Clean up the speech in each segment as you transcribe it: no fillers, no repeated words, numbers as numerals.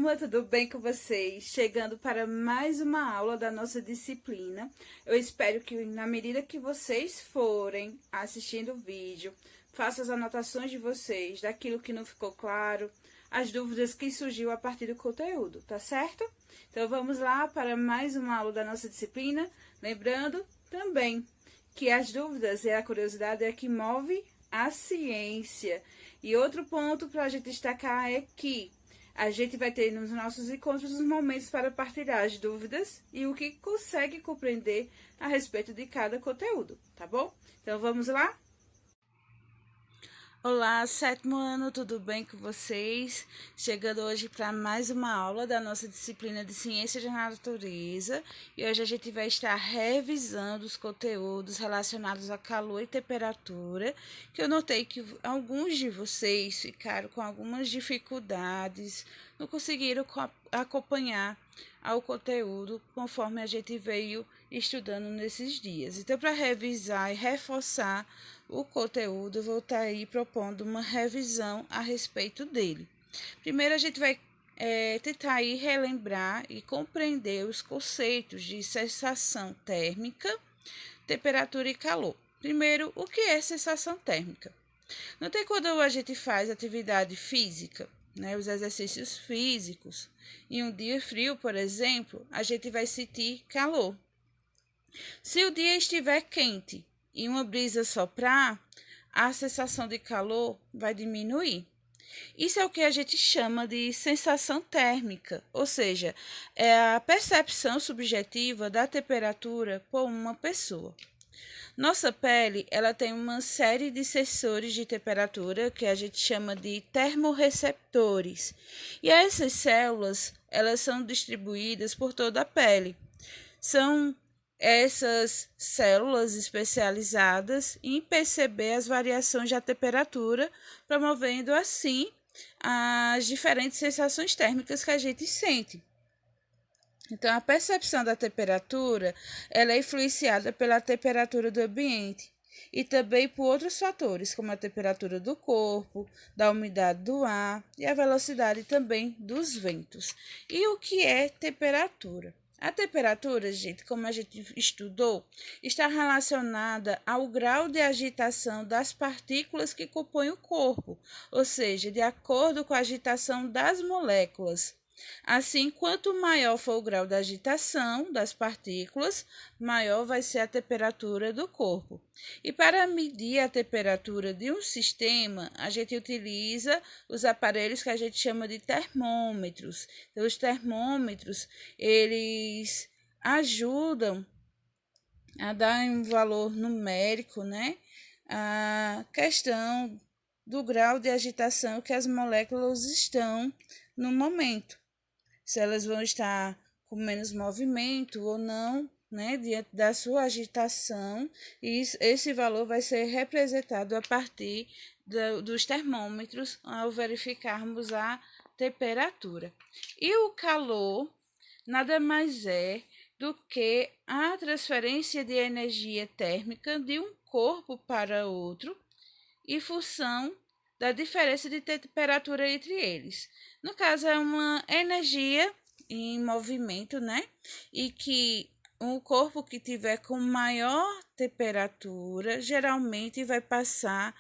turma, tudo bem com vocês? Chegando para mais uma aula da nossa disciplina. Eu espero que, na medida que vocês forem assistindo o vídeo, façam as anotações de vocês, daquilo que não ficou claro, as dúvidas que surgiu a partir do conteúdo, tá certo? Então, vamos lá para mais uma aula da nossa disciplina. Lembrando também que as dúvidas e a curiosidade é que move a ciência. E outro ponto para a gente destacar é que a gente vai ter nos nossos encontros os momentos para partilhar as dúvidas e o que consegue compreender a respeito de cada conteúdo, tá bom? Então, vamos lá? Olá, sétimo ano, tudo bem com vocês? Chegando hoje para mais uma aula da nossa disciplina de Ciência da Natureza e hoje a gente vai estar revisando os conteúdos relacionados a calor e temperatura, que eu notei que alguns de vocês ficaram com algumas dificuldades, não conseguiram acompanhar ao conteúdo conforme a gente veio estudando nesses dias. Então, para revisar e reforçar o conteúdo, eu vou estar aí propondo uma revisão a respeito dele. Primeiro, a gente vai tentar aí relembrar e compreender os conceitos de sensação térmica, temperatura e calor. Primeiro, o que é sensação térmica? Não tem quando a gente faz atividade física, né, os exercícios físicos, em um dia frio, por exemplo, a gente vai sentir calor. Se o dia estiver quente e uma brisa soprar, a sensação de calor vai diminuir. Isso é o que a gente chama de sensação térmica, ou seja, é a percepção subjetiva da temperatura por uma pessoa. Nossa pele, ela tem uma série de sensores de temperatura que a gente chama de termorreceptores. E essas células, elas são distribuídas por toda a pele. São essas células especializadas em perceber as variações da temperatura, promovendo assim as diferentes sensações térmicas que a gente sente. Então, a percepção da temperatura ela é influenciada pela temperatura do ambiente e também por outros fatores, como a temperatura do corpo, da umidade do ar e a velocidade também dos ventos. E o que é temperatura? A temperatura, gente, como a gente estudou, está relacionada ao grau de agitação das partículas que compõem o corpo, ou seja, de acordo com a agitação das moléculas. Assim, quanto maior for o grau de agitação das partículas, maior vai ser a temperatura do corpo. E para medir a temperatura de um sistema, a gente utiliza os aparelhos que a gente chama de termômetros. Então, os termômetros, eles ajudam a dar um valor numérico, né? A questão do grau de agitação que as moléculas estão no momento. Se elas vão estar com menos movimento ou não, né, diante da sua agitação, e esse valor vai ser representado a partir dos termômetros ao verificarmos a temperatura. E o calor nada mais é do que a transferência de energia térmica de um corpo para outro em função da diferença de temperatura entre eles. No caso, é uma energia em movimento, né? E que um corpo que tiver com maior temperatura, geralmente vai passar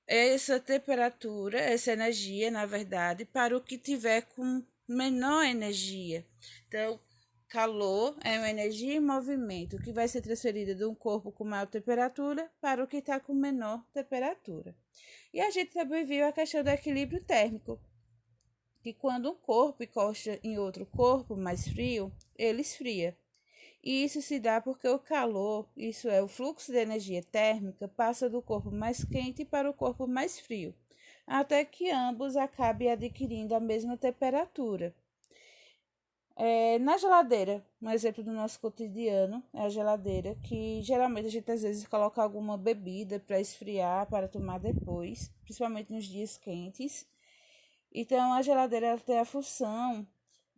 essa temperatura, essa energia, na verdade, para o que tiver com menor energia. Então, calor é uma energia em movimento que vai ser transferida de um corpo com maior temperatura para o que está com menor temperatura. E a gente também viu a questão do equilíbrio térmico, que quando um corpo encosta em outro corpo mais frio, ele esfria. E isso se dá porque o calor, isso é o fluxo de energia térmica, passa do corpo mais quente para o corpo mais frio, até que ambos acabem adquirindo a mesma temperatura. Na geladeira, um exemplo do nosso cotidiano é a geladeira, que geralmente a gente às vezes coloca alguma bebida para esfriar, para tomar depois, principalmente nos dias quentes. Então, a geladeira ela tem a função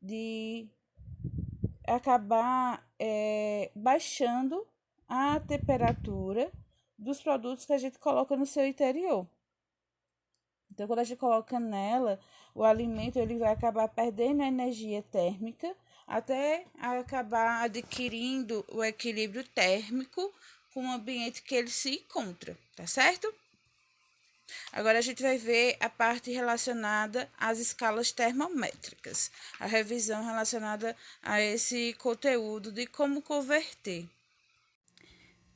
de acabar baixando a temperatura dos produtos que a gente coloca no seu interior. Então, quando a gente coloca nela, o alimento ele vai acabar perdendo a energia térmica até acabar adquirindo o equilíbrio térmico com o ambiente que ele se encontra, tá certo? Agora a gente vai ver a parte relacionada às escalas termométricas, a revisão relacionada a esse conteúdo de como converter.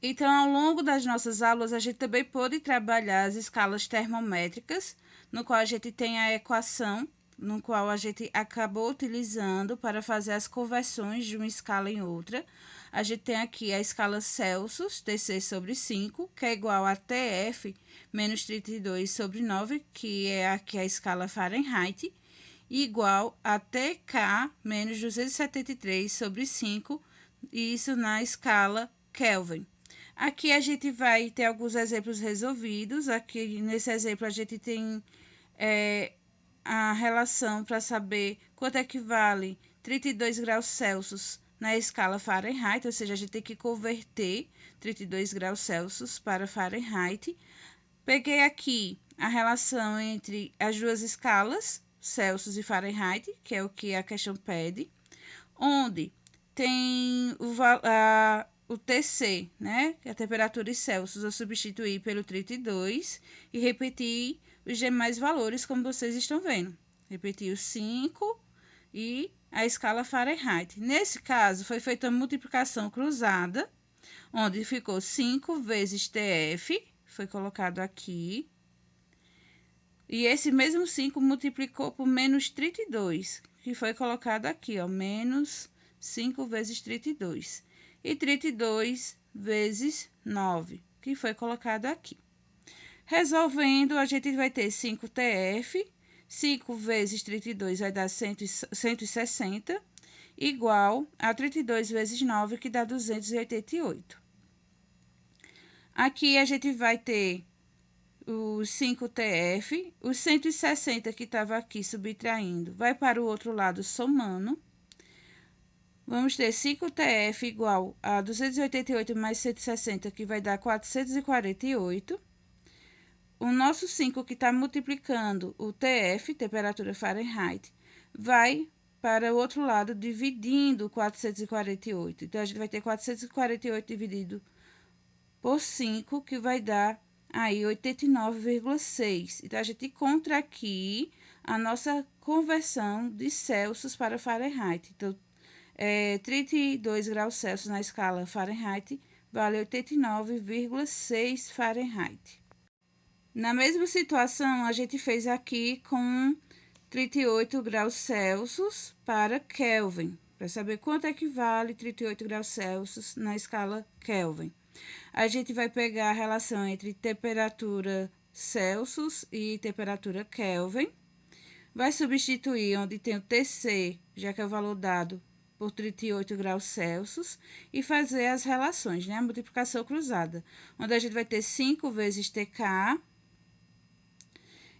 Então, ao longo das nossas aulas, a gente também pôde trabalhar as escalas termométricas, no qual a gente tem a equação, no qual a gente acabou utilizando para fazer as conversões de uma escala em outra. A gente tem aqui a escala Celsius, Tc sobre 5, que é igual a Tf menos 32 sobre 9, que é aqui a escala Fahrenheit, igual a Tk menos 273 sobre 5, isso na escala Kelvin. Aqui a gente vai ter alguns exemplos resolvidos. Aqui nesse exemplo a gente tem a relação para saber quanto equivale 32 graus Celsius na escala Fahrenheit, ou seja, a gente tem que converter 32 graus Celsius para Fahrenheit. Peguei aqui a relação entre as duas escalas, Celsius e Fahrenheit, que é o que a questão pede, onde tem o Tc, né, que é a temperatura em Celsius, eu substituí pelo 32 e repeti os demais valores, como vocês estão vendo. Repeti o 5 e a escala Fahrenheit. Nesse caso, foi feita a multiplicação cruzada, onde ficou 5 vezes Tf, foi colocado aqui, e esse mesmo 5 multiplicou por menos 32, que foi colocado aqui, ó, menos 5 vezes 32. E 32 vezes 9, que foi colocado aqui. Resolvendo, a gente vai ter 5TF, 5 vezes 32 vai dar 160, igual a 32 vezes 9, que dá 288. Aqui a gente vai ter os 5TF, os 160 que estava aqui subtraindo, vai para o outro lado somando. Vamos ter 5TF igual a 288 mais 160, que vai dar 448. O nosso 5 que está multiplicando o TF, temperatura Fahrenheit, vai para o outro lado dividindo 448. Então, a gente vai ter 448 dividido por 5, que vai dar aí 89,6. Então, a gente encontra aqui a nossa conversão de Celsius para Fahrenheit. Então, 32 graus Celsius na escala Fahrenheit vale 89,6 Fahrenheit. Na mesma situação, a gente fez aqui com 38 graus Celsius para Kelvin, para saber quanto equivale 38 graus Celsius na escala Kelvin. A gente vai pegar a relação entre temperatura Celsius e temperatura Kelvin, vai substituir onde tem o Tc, já que é o valor dado, por 38 graus Celsius, e fazer as relações, né? A multiplicação cruzada, onde a gente vai ter 5 vezes Tk.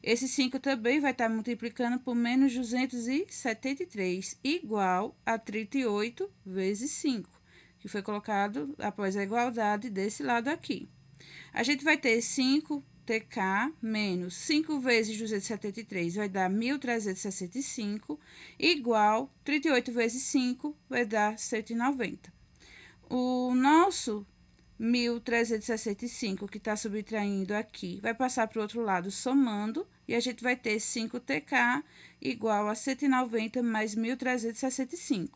Esse 5 também vai estar multiplicando por menos 273, igual a 38 vezes 5, que foi colocado após a igualdade desse lado aqui. A gente vai ter 5Tk menos 5 vezes 273 vai dar 1.365, igual 38 vezes 5 vai dar 190. O nosso 1.365 que está subtraindo aqui vai passar para o outro lado somando, e a gente vai ter 5Tk igual a 190 mais 1.365.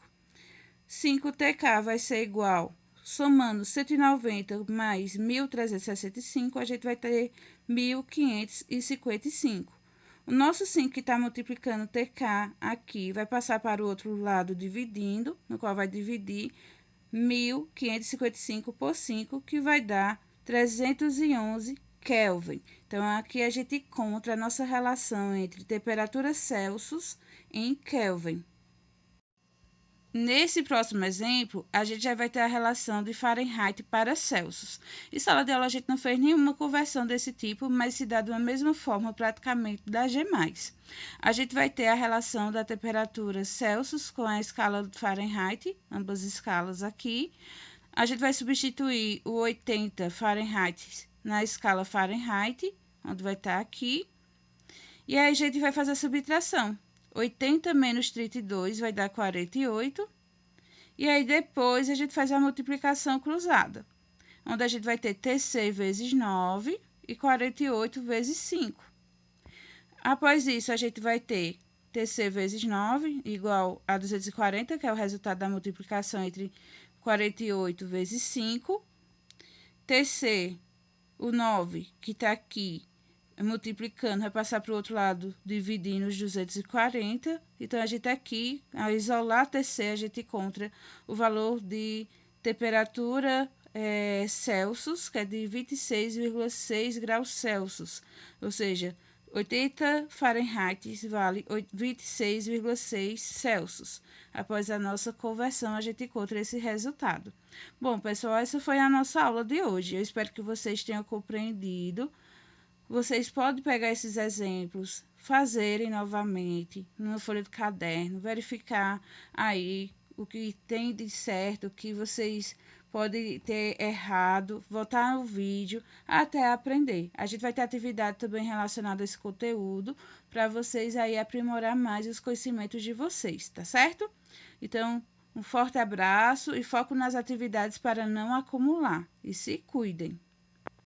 5Tk vai ser igual, somando 190 mais 1.365, a gente vai ter 1.555. O nosso 5 que está multiplicando Tk aqui vai passar para o outro lado dividindo, no qual vai dividir 1.555 por 5, que vai dar 311 Kelvin. Então, aqui a gente encontra a nossa relação entre temperatura Celsius em Kelvin. Nesse próximo exemplo, a gente já vai ter a relação de Fahrenheit para Celsius. Em sala de aula, a gente não fez nenhuma conversão desse tipo, mas se dá da mesma forma praticamente das demais. A gente vai ter a relação da temperatura Celsius com a escala Fahrenheit, ambas escalas aqui. A gente vai substituir o 80 Fahrenheit na escala Fahrenheit, onde vai estar aqui. E aí a gente vai fazer a subtração. 80 menos 32 vai dar 48. E aí depois a gente faz a multiplicação cruzada, onde a gente vai ter TC vezes 9 e 48 vezes 5. Após isso, a gente vai ter TC vezes 9 igual a 240, que é o resultado da multiplicação entre 48 vezes 5. TC, o 9, que está aqui, multiplicando, vai passar para o outro lado, dividindo os 240. Então, a gente aqui, ao isolar TC, a gente encontra o valor de temperatura Celsius, que é de 26,6 graus Celsius. Ou seja, 80 Fahrenheit vale 26,6 Celsius. Após a nossa conversão, a gente encontra esse resultado. Bom, pessoal, essa foi a nossa aula de hoje. Eu espero que vocês tenham compreendido. Vocês podem pegar esses exemplos, fazerem novamente numa folha de caderno, verificar aí o que tem de certo, o que vocês podem ter errado, voltar no vídeo até aprender. A gente vai ter atividade também relacionada a esse conteúdo para vocês aí aprimorar mais os conhecimentos de vocês, tá certo? Então, um forte abraço e foco nas atividades para não acumular. E se cuidem!